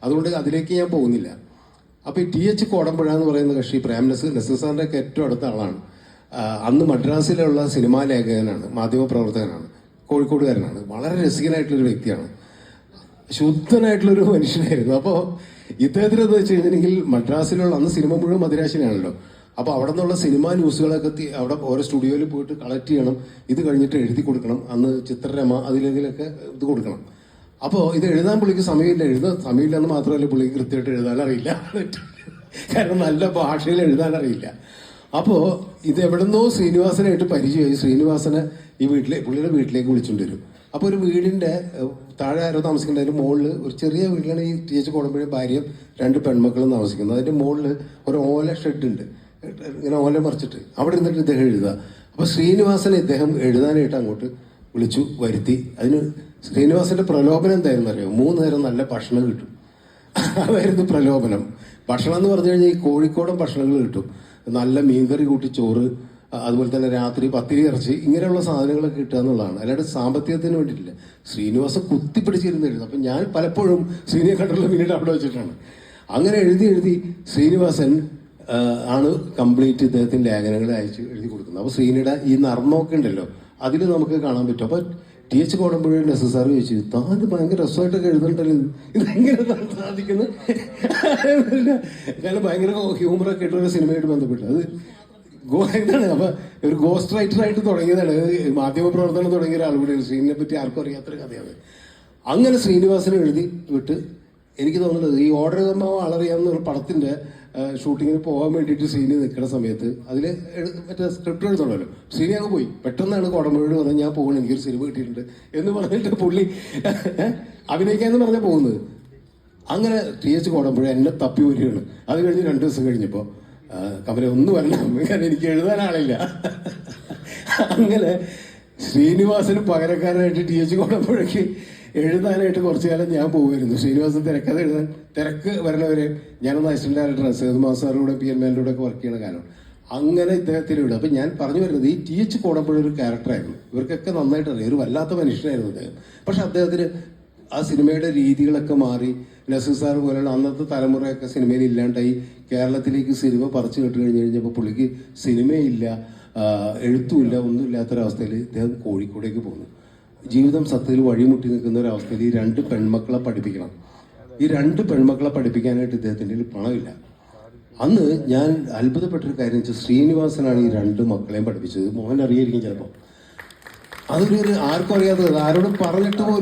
അതുകൊണ്ട് അതിലേക്ക് ഞാൻ പോകുന്നില്ല. അപ്പോൾ ഈ TH കോടമ്പുഴ എന്ന് പറയുന്ന കക്ഷി നസീർ സാറിൻ്റെ ഒക്കെ ഏറ്റവും അടുത്ത ആളാണ്. അന്ന് മദ്രാസിലുള്ള സിനിമാ ലേഖകനാണ്, മാധ്യമപ്രവർത്തകനാണ്, കോഴിക്കോടുകാരനാണ്. വളരെ രസികനായിട്ടുള്ളൊരു വ്യക്തിയാണ്, ശുദ്ധനായിട്ടുള്ളൊരു മനുഷ്യനായിരുന്നു. അപ്പോൾ ഇദ്ദേഹത്തിന് എന്ന് വെച്ച് കഴിഞ്ഞിട്ടുണ്ടെങ്കിൽ മദ്രാസിലുള്ള അന്ന് സിനിമ മുഴുവൻ മദിരാശിനാണല്ലോ. അപ്പോൾ അവിടെ നിന്നുള്ള സിനിമാ ന്യൂസുകളൊക്കെ അവിടെ ഓരോ സ്റ്റുഡിയോയിൽ പോയിട്ട് കളക്ട് ചെയ്യണം, ഇത് കഴിഞ്ഞിട്ട് എഴുതി കൊടുക്കണം. അന്ന് ചിത്രരമ അതിലെങ്കിലൊക്കെ ഇത് കൊടുക്കണം. അപ്പോൾ ഇത് എഴുതാൻ പുള്ളിക്ക് സമയമില്ലെന്ന് മാത്രമല്ല, പുള്ളിക്ക് കൃത്യമായിട്ട് എഴുതാനറിയില്ല. കാരണം നല്ല ഭാഷയിൽ എഴുതാനറിയില്ല. അപ്പോൾ ഇത് എവിടെന്നോ ശ്രീനിവാസനായിട്ട് പരിചയമായി. ശ്രീനിവാസനെ പുള്ളിയുടെ വീട്ടിലേക്ക് വിളിച്ചുകൊണ്ട് വരും. അപ്പോൾ ഒരു വീടിൻ്റെ താഴെ ആരോ താമസിക്കേണ്ട മുകളിൽ ഒരു ചെറിയ വീട്ടിലാണ് ഈ TH കോടമ്പുഴ ഭാര്യയും 2 പെൺമക്കളും താമസിക്കുന്നത്. അതിൻ്റെ മുകളിൽ ഒരു ഓല ഷെഡുണ്ട്, ഇങ്ങനെ ഓല മറിച്ചിട്ട് അവിടെ ഇരുന്നിട്ട് ഇദ്ദേഹം എഴുതുക. അപ്പോൾ ശ്രീനിവാസനെ ഇദ്ദേഹം എഴുതാനായിട്ട് അങ്ങോട്ട് വിളിച്ചു വരുത്തി. അതിന് ശ്രീനിവാസന്റെ പ്രലോഭനം എന്തായിരുന്നു അറിയോ? 3 നേരം നല്ല ഭക്ഷണം കിട്ടും. അതായിരുന്നു പ്രലോഭനം. ഭക്ഷണം എന്ന് പറഞ്ഞു കഴിഞ്ഞാൽ ഈ കോഴിക്കോടൻ ഭക്ഷണങ്ങൾ കിട്ടും. നല്ല മീൻകറി കൂട്ടി ചോറ്, അതുപോലെ തന്നെ രാത്രി പത്തിരി ഇറച്ചി, ഇങ്ങനെയുള്ള സാധനങ്ങളൊക്കെ കിട്ടുക എന്നുള്ളതാണ്. അല്ലാണ്ട് സാമ്പത്തികത്തിന് വേണ്ടിയിട്ടില്ല. ശ്രീനിവാസൻ കുത്തിപ്പിടിച്ചിരുന്ന് എഴുതും. അപ്പം ഞാൻ പലപ്പോഴും ശ്രീനിയെ കണ്ടുള്ള പിന്നീട് അവിടെ വെച്ചിട്ടാണ്. അങ്ങനെ എഴുതി ശ്രീനിവാസൻ ആണ് കംപ്ലീറ്റ് ഇദ്ദേഹത്തിൻ്റെ ലേഖനങ്ങൾ അയച്ച് എഴുതി കൊടുക്കുന്നത്. അപ്പോൾ ശ്രീനിയുടെ ഈ നർമ്മമൊക്കെ ഉണ്ടല്ലോ, അതിൽ നമുക്ക് കാണാൻ പറ്റും. അപ്പോൾ TH കോടമ്പുഴ നസീർ സാർ ചോദിച്ചു, താൻ ഭയങ്കര രസമായിട്ടൊക്കെ എഴുതണ്ടല്ലോ, ഇതെങ്ങനെ സാധിക്കുന്നത്? കാരണം ഭയങ്കര ഹ്യൂമറൊക്കെ ആയിട്ടുള്ള സിനിമയായിട്ട് ബന്ധപ്പെട്ട് അത് എന്താണ്, അപ്പൊ ഒരു ഗോസ്റ്റ് റൈറ്ററായിട്ട് തുടങ്ങിയതാണ്. മാധ്യമപ്രവർത്തനം തുടങ്ങിയ ഒരാൾ കൂടെ. ശ്രീനിനെ പറ്റി ആർക്കും അറിയാത്തൊരു കഥയാണ്. അങ്ങനെ ശ്രീനിവാസനെ എഴുതി വിട്ട് എനിക്ക് തോന്നുന്നത് ഈ ഓർഡർ ആളറിയാവുന്ന ഒരു പടത്തിന്റെ ഷൂട്ടിങ്ങിന് പോകാൻ വേണ്ടിയിട്ട് ശ്രീനി നിൽക്കുന്ന സമയത്ത് അതിൽ മറ്റേ സ്ക്രിപ്റ്റ് എഴുതണമല്ലോ. ശ്രീനി അങ്ങ് പോയി. പെട്ടെന്നാണ് കോടമ്പുഴയോട് പറഞ്ഞാൽ ഞാൻ പോകണം, എനിക്കൊരു സിനിമ കിട്ടിയിട്ടുണ്ട് എന്ന് പറഞ്ഞിട്ട് പുള്ളി അഭിനയിക്കാന്ന് പറഞ്ഞാൽ പോകുന്നത്. അങ്ങനെ TH കോടമ്പുഴ എന്നെ തപ്പി വരികയാണ്. അത് കഴിഞ്ഞ് 2 ദിവസം കഴിഞ്ഞപ്പോൾ കമല ഒന്ന് വരണം, കാരണം എനിക്ക് എഴുതാനാളില്ല. അങ്ങനെ ശ്രീനിവാസന് പകരക്കാരനായിട്ട് TH കോടമ്പുഴയ്ക്ക് എഴുതാനായിട്ട് കുറച്ചു കാലം ഞാൻ പോകുമായിരുന്നു. ശ്രീനിവാസൻ തിരക്കഥ എഴുതാൻ തിരക്ക് വരണവരെ ഞാനൊന്ന് അസിസ്റ്റന്റ് ഡയറക്ടറാണ്. സേതുമാ സാറിലൂടെ PN ഒക്കെ വർക്ക് ചെയ്യുന്ന കാലം. അങ്ങനെ ഇദ്ദേഹത്തിന് വിടും. അപ്പം ഞാൻ പറഞ്ഞു വരുന്നത് ഈ TH കോടമ്പുഴ ഒരു ക്യാരക്ടറായിരുന്നു. ഇവർക്കൊക്കെ നന്നായിട്ട് അറിയാം. ഒരു വല്ലാത്ത മനുഷ്യനായിരുന്നു അദ്ദേഹം. പക്ഷെ അദ്ദേഹത്തിന് ആ സിനിമയുടെ രീതികളൊക്കെ മാറി. നസീർ സാർ പോലെയുള്ള അന്നത്തെ തലമുറയൊക്കെ സിനിമയിൽ ഇല്ലാണ്ടായി. കേരളത്തിലേക്ക് സിനിമ പറിച്ചു കേട്ട് കഴിഞ്ഞപ്പോൾ പുള്ളിക്ക് സിനിമയില്ല, എഴുത്തുമില്ല, ഒന്നുമില്ലാത്തൊരവസ്ഥയിൽ ഇദ്ദേഹം കോഴിക്കോടേക്ക് പോകുന്നു. ജീവിതം സത്യത്തിൽ വഴിമുട്ടി നിൽക്കുന്ന ഒരവസ്ഥയിൽ ഈ 2 പെൺമക്കളെ പഠിപ്പിക്കണം. ഈ 2 പെൺമക്കളെ പഠിപ്പിക്കാനായിട്ട് ഇദ്ദേഹത്തിൻ്റെ പണമില്ല. അന്ന് ഞാൻ അത്ഭുതപ്പെട്ടൊരു കാര്യം വെച്ചാൽ ശ്രീനിവാസനാണ് ഈ 2 മക്കളെയും പഠിപ്പിച്ചത്. മോഹൻ അറിയായിരിക്കും ചിലപ്പോൾ. അതൊരു ആർക്കും അറിയാത്തത്, ആരോടും പറഞ്ഞിട്ട് പോലും